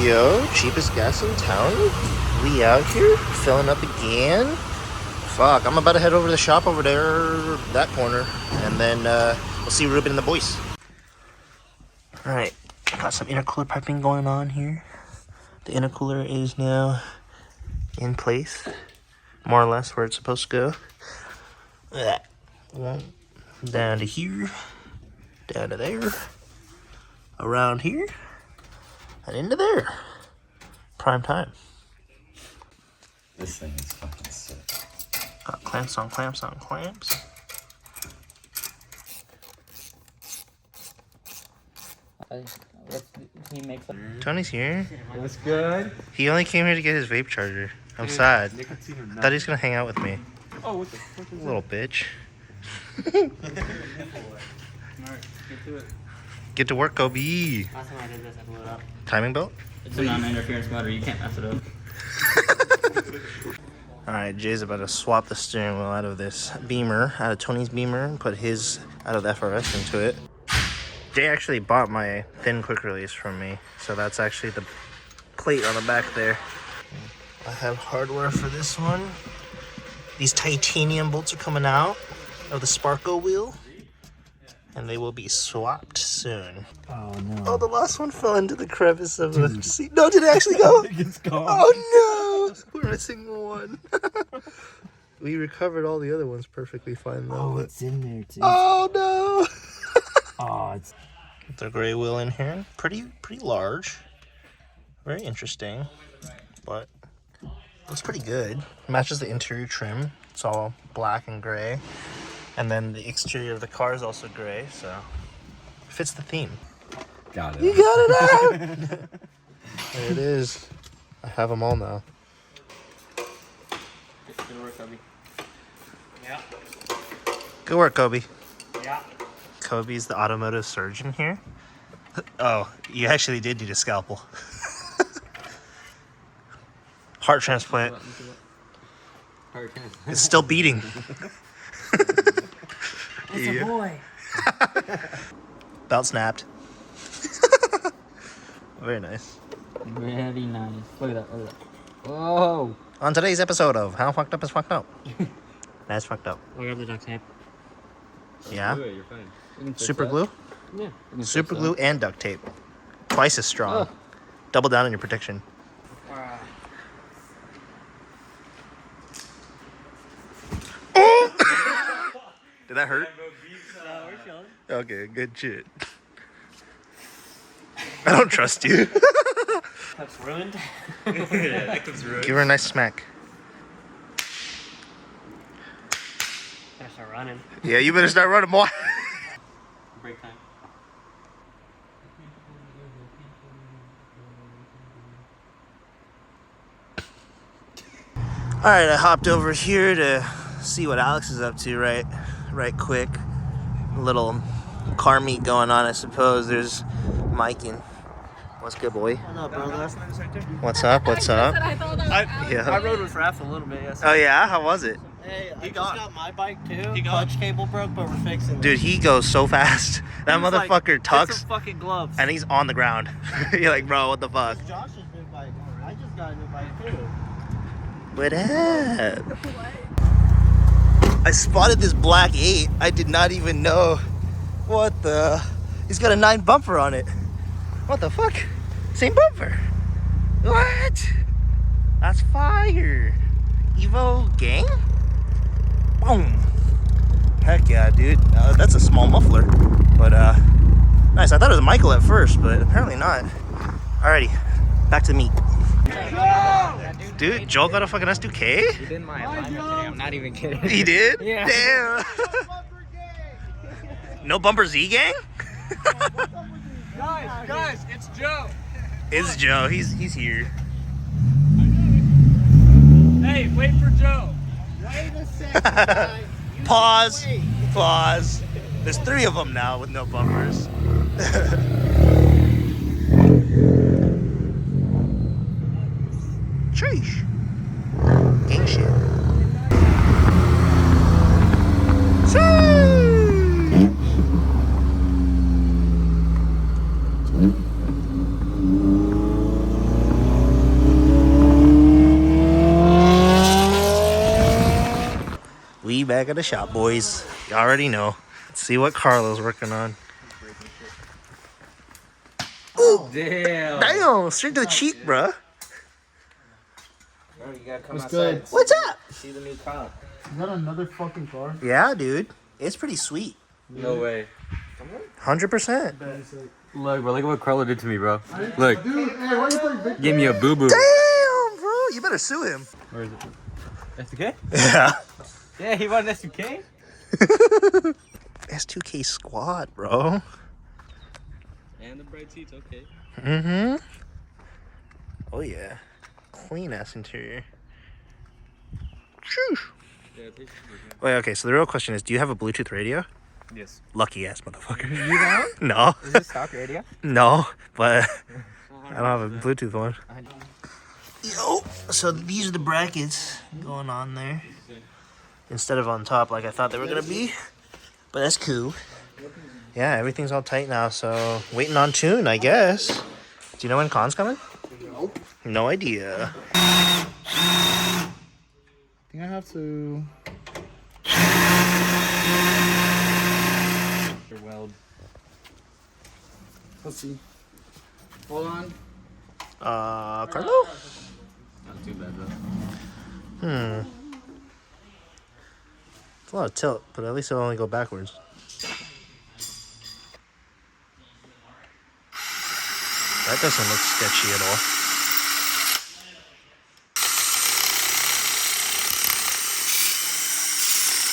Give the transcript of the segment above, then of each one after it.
Yo, cheapest gas in town. We out here filling up again. Fuck, I'm about to head over to the shop over there, that corner, and then we'll see Ruben and the boys. All right, got some intercooler piping going on here. The intercooler is now in place, more or less where it's supposed to go. Down to here, down to there, around here, and into there. Prime time. This thing is fucking sick. Got clamps on clamps on clamps. Tony's here. That's good. He only came here to get his vape charger. I'm sad. I thought he was gonna hang out with me. Oh, what the fuck is Little bitch. Alright, get to it. Get to work, Kobe. Last time I did this, I blew it up. Timing belt? It's a non-interference motor, you can't mess it up. Alright, Jay's about to swap the steering wheel out of this Beamer, out of Tony's Beamer, and put his out of the FRS into it. Jay actually bought my thin quick release from me, so that's actually the plate on the back there. I have hardware for this one. These titanium bolts are coming out of the Sparko wheel, and they will be swapped soon. Oh no. Oh, the last one fell into the crevice of the seat. No, did it actually go? It's gone. Oh no! We're missing one. We recovered all the other ones perfectly fine though. Oh, it's in there too. Oh no! Oh, it's. The gray wheel in here, pretty large. Very interesting, but looks pretty good. Matches the interior trim. It's all black and gray. And then the exterior of the car is also gray, so fits the theme. Got it. You got it out! There it is. I have them all now. Good work, Kobe. Yeah. Good work, Kobe. Yeah. Kobe's the automotive surgeon here. Oh, you actually did need a scalpel. Heart transplant. It's still beating. It's a boy. Belt snapped. Very nice. Very nice. Look at that. Look at that. Whoa. On today's episode of How Fucked Up is Fucked Up. That's fucked up. Look at the duct tape. Yeah? You're fine. Super glue? Yeah. Super glue and duct tape. Twice as strong. Double down on your protection. Did that hurt? Okay, good shit. I don't trust you. That's ruined. Yeah, that clip's ruined. Give her a nice smack. Gotta start running. Yeah, you better start running more. Break time. Alright, I hopped over here to see what Alex is up to right quick. A little car meet going on, I suppose. There's Mike and what's good, boy? What's up, brother? What's up? What's up? I rode with Raph a little bit yesterday. Oh yeah, how was it? Hey, I just got my bike too. Clutch cable broke, but we're fixing it. Dude, he goes so fast. That motherfucker Get tucks some fucking gloves. and he's on the ground. You're like, bro, what the fuck? Josh's new bike. I just got a new bike too. What up? I spotted this black 8. I did not even know. What the? He's got a 9 bumper on it. What the fuck? Same bumper. What? That's fire. Evo gang? Boom. Heck yeah, dude. That's a small muffler. But, nice. I thought it was Michael at first, but apparently not. Alrighty. Back to the meet. Dude, Joel got a fucking S2K? He did my alignment today. I'm not even kidding. He did? Yeah. Damn. No bumper Z gang? Guys, it's Joe. It's Joe. He's here. Hey, wait for Joe. Wait a second. Pause. Pause. There's 3 of them now with no bumpers. Sheesh. Gang shit. back of the shop, boys. You already know. Let's see what Carlo's working on. Ooh! Damn! Straight to the cheek, bruh. Bro, you gotta come What's outside. good? What's up? See the new cop. Is that another fucking car? Yeah, dude. It's pretty sweet. No way. 100%. Look, bro. Look at what Carlo did to me, bro. Look. Dude, hey, why you playing Victor? Give me a boo-boo. Damn, bro. You better sue him. Where is it? S2K? Yeah. Yeah, he won S2K? S2K squad, bro. And the bright seats, okay. Mm-hmm. Oh, yeah. Clean ass interior. Sheesh. Yeah, it tastes super good. Wait, okay, so the real question is, do you have a Bluetooth radio? Yes. Lucky ass motherfucker. You don't? No. Is this stock radio? No, but I don't have a Bluetooth one. Yo, so these are the brackets going on there. Instead of on top like I thought they were gonna be. But that's cool. Yeah, everything's all tight now, so waiting on tune, I guess. Do you know when Con's coming? Nope. No idea. I think I have to. Your weld. Let's see. Hold on. Carlo? Not too bad, though. It's a lot of tilt, but at least it'll only go backwards. That doesn't look sketchy at all.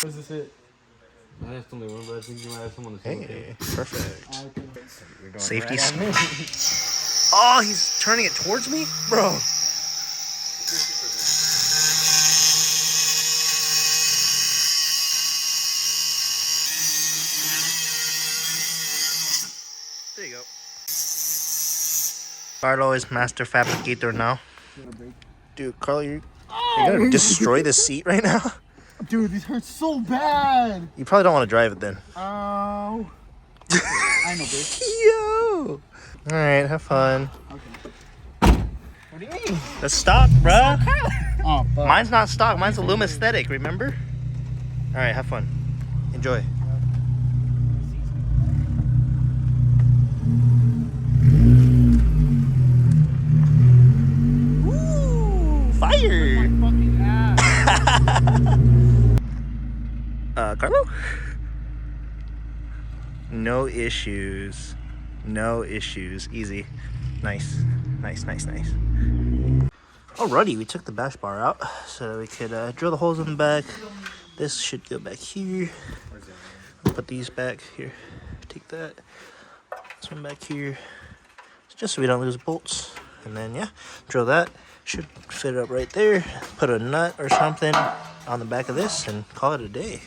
Where's this hit? I have only one, but I think you might have someone to see. Hey, perfect. Okay. Safety. Oh, he's turning it towards me? Bro. There you go. Carlo is master fabricator now. Dude, Carlo, you're gonna destroy the seat right now? Dude, these hurt so bad. You probably don't want to drive it then. Ow. I know, bitch. Yo! Alright, have fun. Okay. What do you mean? That's stock, bruh. Oh, fuck. Mine's not stock, mine's a Loom aesthetic, remember? Alright, have fun. Enjoy. Ooh, fire! Fucking ass. Carlo? No issues. No issues. Easy. Nice. Nice, nice, nice. Alrighty, we took the bash bar out so that we could drill the holes in the back. This should go back here. Put these back here. Take that. This one back here. Just so we don't lose bolts. And then, yeah, drill that. Should fit up right there. Put a nut or something on the back of this and call it a day.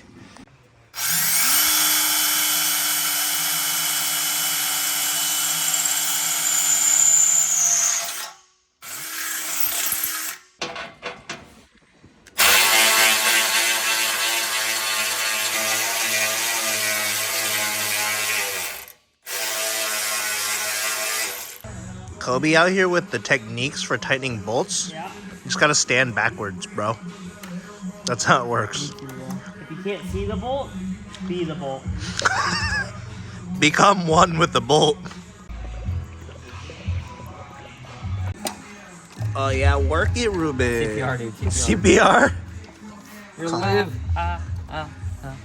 Kobe out here with the techniques for tightening bolts. Yeah. You just gotta stand backwards, bro. That's how it works. If you can't see the bolt, be the bolt. Become one with the bolt. Oh yeah, work it, Ruben. CPR, dude. CPR? You're alive.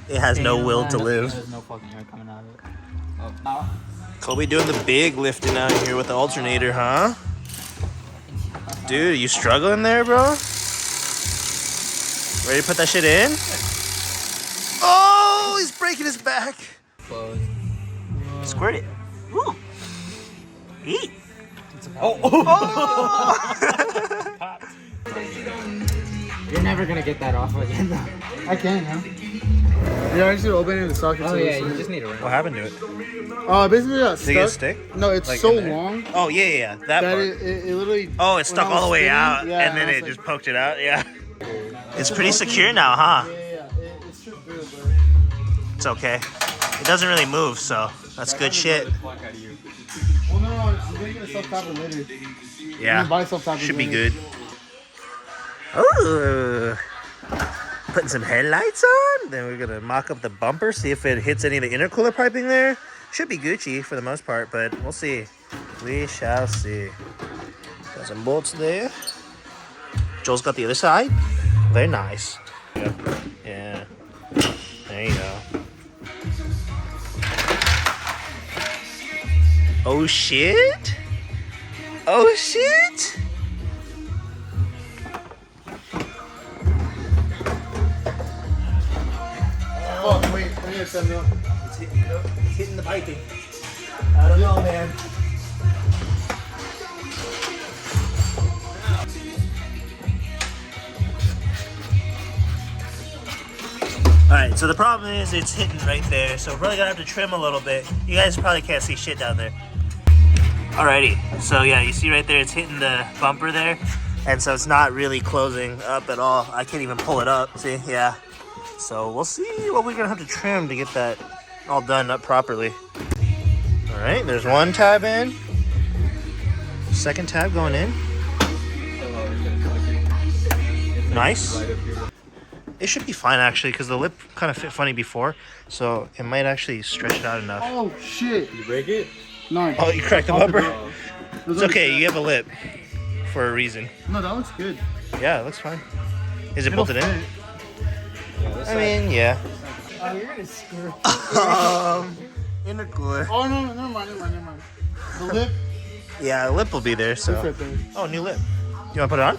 It has no will to live. There's no fucking air coming out of it. Oh. Kobe doing the big lifting out here with the alternator, huh? Dude, you struggling there, bro? Ready to put that shit in? Oh, he's breaking his back. Close. Squirt it. Woo. Eat. You're never gonna get that off again, though. I can, yeah. Yeah, I just open it in the socket. Oh, yeah, you just need a ring. What happened to it? Basically got Did it get stuck. stick? No, it's Like so in there? long Oh, yeah. That that part. it literally. Oh, it stuck when I all the was way spinning, out, yeah, and then I it was just like, poked it out, yeah. It's pretty secure now, huh? Yeah. It's true, but. It's okay. It doesn't really move, so that's good shit. Well, no, I'm gonna get a self-tapper later. I'm gonna buy Yeah, self-tappers should be later. good. Ooh. Putting some headlights on. Then we're gonna mock up the bumper, see if it hits any of the intercooler piping there. Should be Gucci for the most part, but we'll see. We shall see. Got some bolts there. Joel's got the other side. Very nice. Yep. Yeah. There you go. Oh shit! Oh shit! Oh, wait, I need something else. It's hitting the piping. I don't know, man. Alright, so the problem is it's hitting right there, so we're probably gonna have to trim a little bit. You guys probably can't see shit down there. Alrighty, so yeah, you see right there, it's hitting the bumper there, and so it's not really closing up at all. I can't even pull it up, see, yeah. So we'll see what we're gonna have to trim to get that all done up properly. Alright, there's one tab in. Second tab going in. Nice. It should be fine actually, because the lip kind of fit funny before, so it might actually stretch it out enough. Oh, shit. You break it? No. Oh, you cracked the bumper? Oh. It's okay, you have a lip for a reason. No, that looks good. Yeah, it looks fine. Is it It'll bolted in? fit. I mean, yeah. Oh, you're gonna screw. Intercooler. Oh, no, never mind. The lip Yeah, the lip will be there, is so. right there. Oh, new lip. You want to put it on?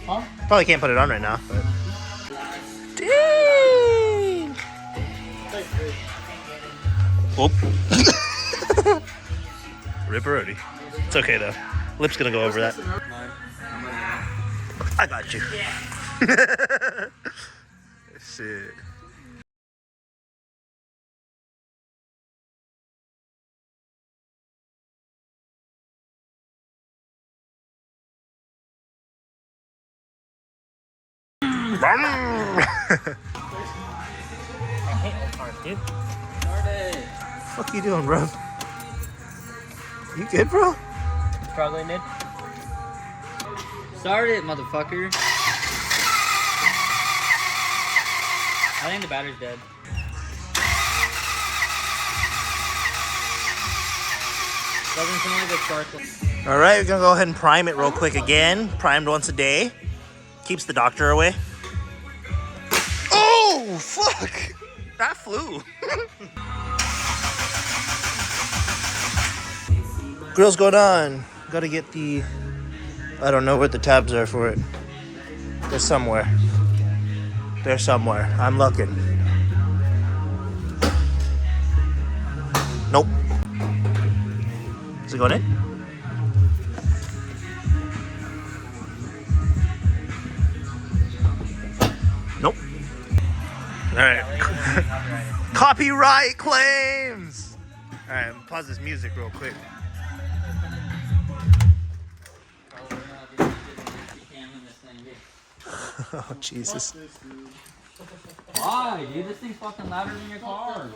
Huh? Probably can't put it on right now, but. Dang! Oop. Rip already. It's okay though. Lip's gonna go over that. I got you. Shit. I hate old cars, dude. What you doing, bro? You good, bro? Struggling, dude. Start it, motherfucker. I think the battery's dead. Doesn't sound like a sparkle. All right, we're gonna go ahead and prime it real quick again. Primed once a day. Keeps the doctor away. Oh, fuck! That flew. Grill's going on. Gotta get the... I don't know what the tabs are for it. They're somewhere. They're somewhere. I'm looking. Nope. Is it going in? Nope. All right. Copyright claims. All right, pause this music real quick. Oh Jesus. Why, dude? This thing's fucking louder than your car.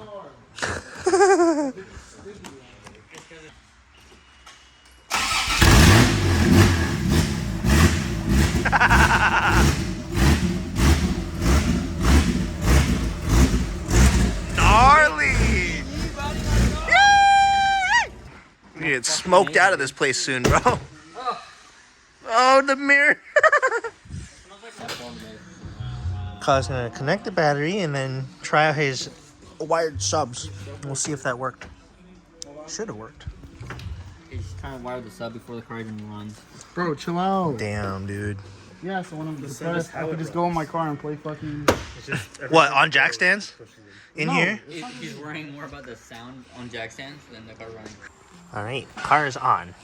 Gnarly. Yay! We get smoked out of this place soon, bro. Oh, the mirror. Kyle's gonna connect the battery and then try out his wired subs. We'll see if that worked. Should have worked. He's trying to wire the sub before the car even runs. Bro, chill out. Damn, dude. Yeah, so when I'm depressed, I could just go in my car and play fucking... What, on jack stands? In No. here? He's worrying more about the sound on jack stands than the car running. All right, car is on.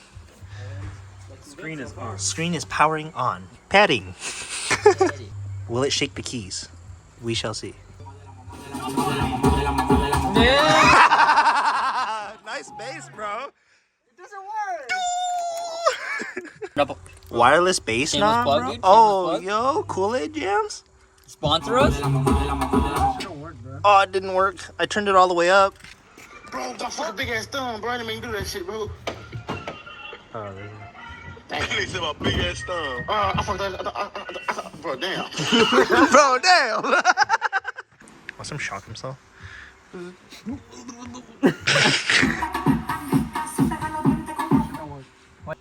Screen is on. Screen is powering on. Padding. Will it shake the keys? We shall see. Nice bass, bro. It doesn't work. Double. Wireless bass Shameless knob, plug, bro? dude. Oh, Shameless yo, Kool-Aid jams? Sponsor us? Oh, it didn't work. I turned it all the way up. Bro, don't fuck a big ass thumb, bro. I didn't mean to do that shit, bro. Oh, He said my big ass thumb. I fucked that. Bro, damn. Bro, damn. Want some shock himself?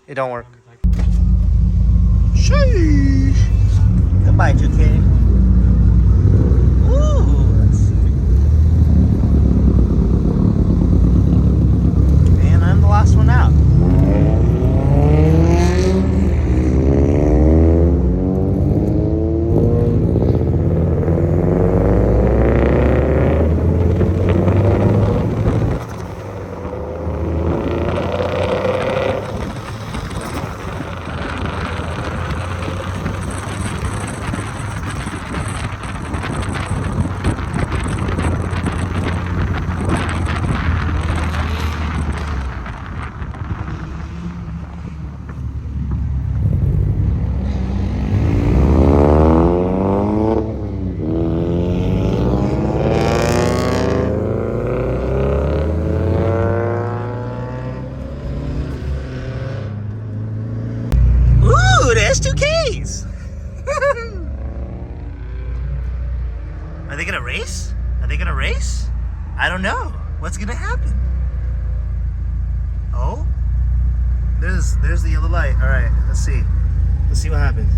It don't work. Sheesh. Goodbye, 2K. Ooh, let's see. And I'm the last one out. Ooh, there's 2Ks. Are they gonna race? Are they gonna race? I don't know. What's gonna happen? Oh, there's the yellow light. All right, let's see. Let's see what happens.